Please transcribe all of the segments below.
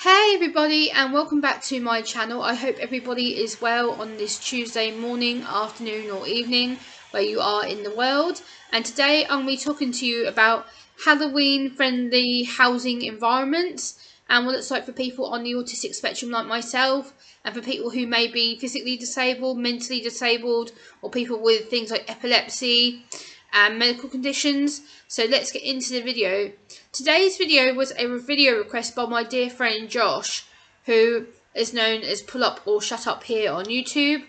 Hey everybody, and welcome back to my channel. I hope everybody is well on this Tuesday morning, afternoon or evening where you are in the world. And today I'm going to be talking to you about Halloween friendly housing environments and what it's like for people on the autistic spectrum like myself, and for people who may be physically disabled, mentally disabled, or people with things like epilepsy and medical conditions. So let's get into the video. Today's video was a video request by my dear friend Josh, who is known as Pull Up or Shut Up here on YouTube.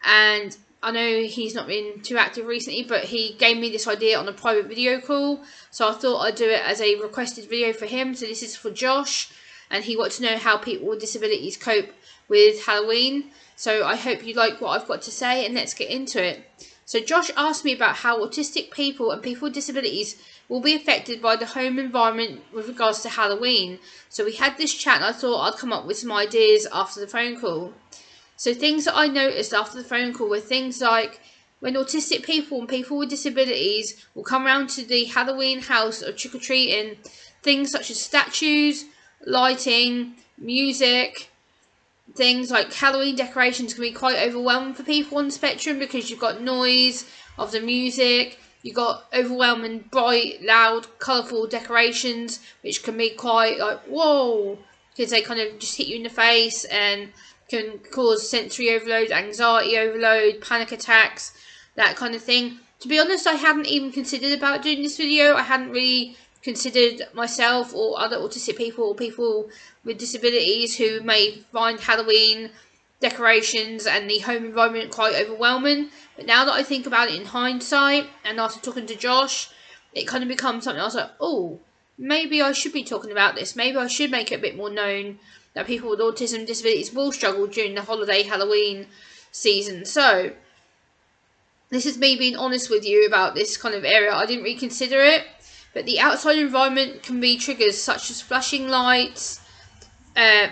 And I know he's not been too active recently, but he gave me this idea on a private video call. So I thought I'd do it as a requested video for him. So this is for Josh, and he wants to know how people with disabilities cope with Halloween. So I hope you like what I've got to say, and let's get into it. So Josh asked me about how autistic people and people with disabilities will be affected by the home environment with regards to Halloween. So we had this chat, and I thought I'd come up with some ideas after the phone call. So things that I noticed after the phone call were things like when autistic people and people with disabilities will come around to the Halloween house or trick-or-treating, things such as statues, lighting, music, things like Halloween decorations can be quite overwhelming for people on the spectrum, because you've got noise of the music, you've got overwhelming, bright, loud, colourful decorations, which can be quite like, whoa, because they kind of just hit you in the face and can cause sensory overload, anxiety overload, panic attacks, that kind of thing. To be honest, I hadn't even considered about doing this video. I hadn't really considered myself or other autistic people or people with disabilities who may find Halloween decorations and the home environment quite overwhelming. But now that I think about it in hindsight, and after talking to Josh, it kind of becomes something I was like, oh, maybe I should be talking about this. Maybe I should make it a bit more known that people with autism and disabilities will struggle during the holiday Halloween season. So this is me being honest with you about this kind of area. I didn't really consider it, but the outside environment can be triggers such as flashing lights,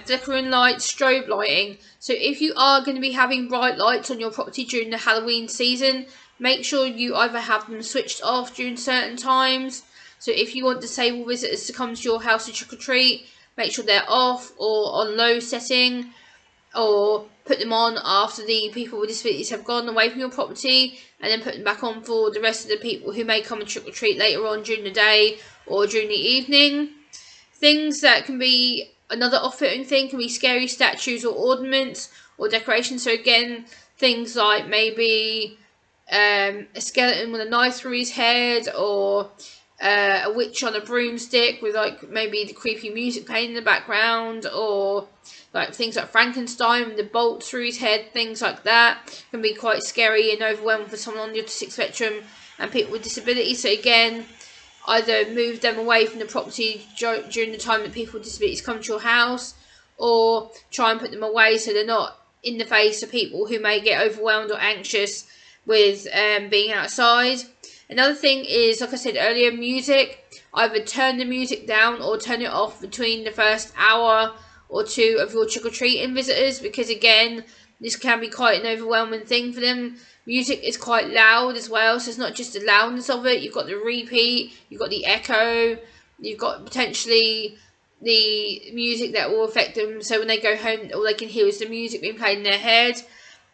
flickering lights, strobe lighting. So if you are going to be having bright lights on your property during the Halloween season, make sure you either have them switched off during certain times. So if you want disabled visitors to come to your house to trick-or-treat, make sure they're off or on low setting, or put them on after the people with disabilities have gone away from your property, and then put them back on for the rest of the people who may come and trick-or-treat later on during the day or during the evening. Things that can be another off-putting thing can be scary statues or ornaments or decorations. So again, things like maybe a skeleton with a knife through his head, or a witch on a broomstick with like maybe the creepy music playing in the background, or like things like Frankenstein with the bolt through his head. Things like that can be quite scary and overwhelming for someone on the autistic spectrum and people with disabilities. So again, either move them away from the property during the time that people with disabilities come to your house, or try and put them away so they're not in the face of people who may get overwhelmed or anxious with being outside. Another thing is, like I said earlier, music. Either turn the music down or turn it off between the first hour or two of your trick-or-treating visitors, because again, this can be quite an overwhelming thing for them. Music is quite loud as well, so it's not just the loudness of it. You've got the repeat, you've got the echo, you've got potentially the music that will affect them. So when they go home, all they can hear is the music being played in their head.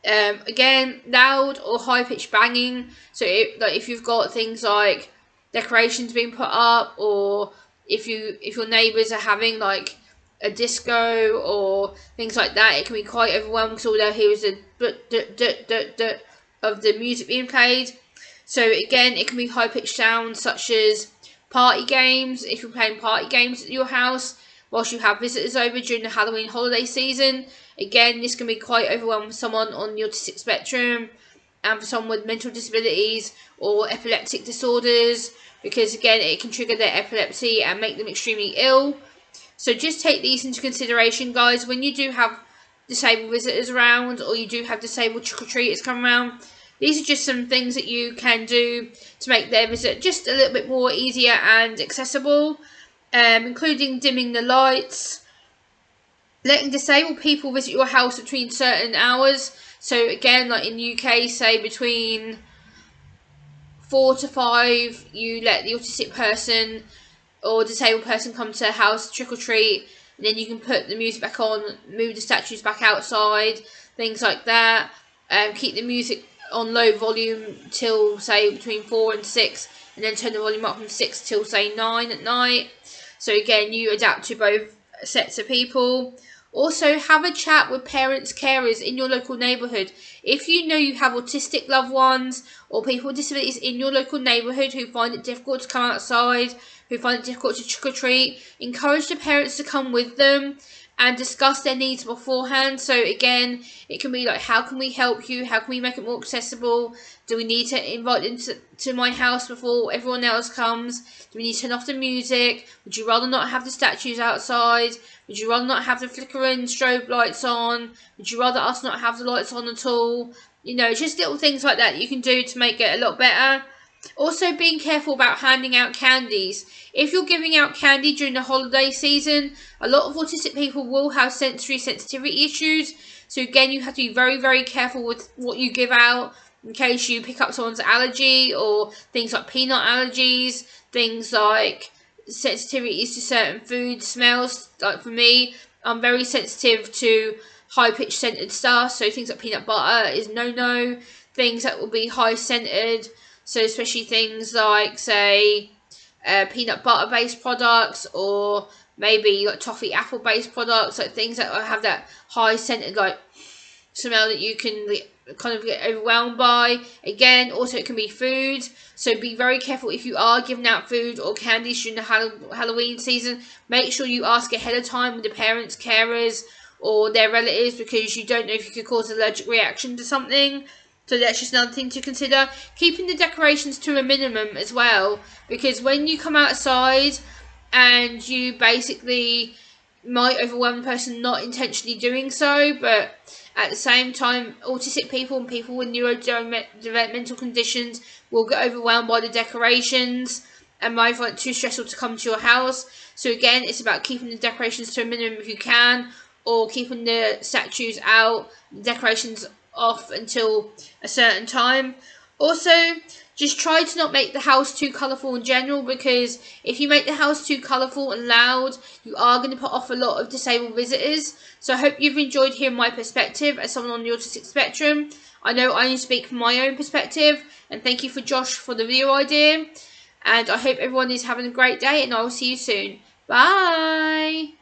Again, loud or high-pitched banging. So if you've got things like decorations being put up, or if your neighbours are having like a disco or things like that, it can be quite overwhelming, because all they'll hear is the of the music being played. So again, it can be high-pitched sounds such as party games. If you're playing party games at your house whilst you have visitors over during the Halloween holiday season, again, this can be quite overwhelming for someone on the autistic spectrum and for someone with mental disabilities or epileptic disorders, because again, it can trigger their epilepsy and make them extremely ill. So just take these into consideration, guys, when you do have disabled visitors around, or you do have disabled trick-or-treaters come around. These are just some things that you can do to make their visit just a little bit more easier and accessible, including dimming the lights, letting disabled people visit your house between certain hours. So again, like in the UK, say between 4 to 5, you let the autistic person or disabled person come to the house trick or treat, and then you can put the music back on, move the statues back outside, things like that. Keep the music on low volume till say between 4 and 6, and then turn the volume up from 6 till say 9 at night. So again, you adapt to both sets of people. Also, have a chat with parents, carers in your local neighbourhood. If you know you have autistic loved ones or people with disabilities in your local neighbourhood who find it difficult to come outside, who find it difficult to trick or treat, encourage the parents to come with them and discuss their needs beforehand. So again, it can be like, how can we help you? How can we make it more accessible? Do we need to invite them to my house before everyone else comes? Do we need to turn off the music? Would you rather not have the statues outside? Would you rather not have the flickering strobe lights on? Would you rather us not have the lights on at all? You know, just little things like that you can do to make it a lot better. Also, being careful about handing out candies. If you're giving out candy during the holiday season, a lot of autistic people will have sensory sensitivity issues. So again, you have to be very, very careful with what you give out in case you pick up someone's allergy, or things like peanut allergies, things like sensitivities to certain food smells. Like for me, I'm very sensitive to high-pitched scented stuff, so things like peanut butter is no-no. Things that will be high-scented, so especially things like, say, peanut butter-based products, or maybe like toffee apple-based products, like things that have that high-scented like smell that you can kind of get overwhelmed by. Again, also it can be food, so be very careful if you are giving out food or candies during the Halloween season. Make sure you ask ahead of time with the parents, carers, or their relatives, because you don't know if you could cause an allergic reaction to something. So that's just another thing to consider. Keeping the decorations to a minimum as well, because when you come outside and you basically might overwhelm the person not intentionally doing so, but at the same time, autistic people and people with neurodevelopmental conditions will get overwhelmed by the decorations and might find it too stressful to come to your house. So again, it's about keeping the decorations to a minimum if you can, or keeping the statues out, the decorations off until a certain time. Also, just try to not make the house too colourful in general, because if you make the house too colourful and loud, you are going to put off a lot of disabled visitors. So I hope you've enjoyed hearing my perspective as someone on the autistic spectrum. I know I only speak from my own perspective, and thank you for Josh for the video idea. And I hope everyone is having a great day, and I will see you soon. Bye!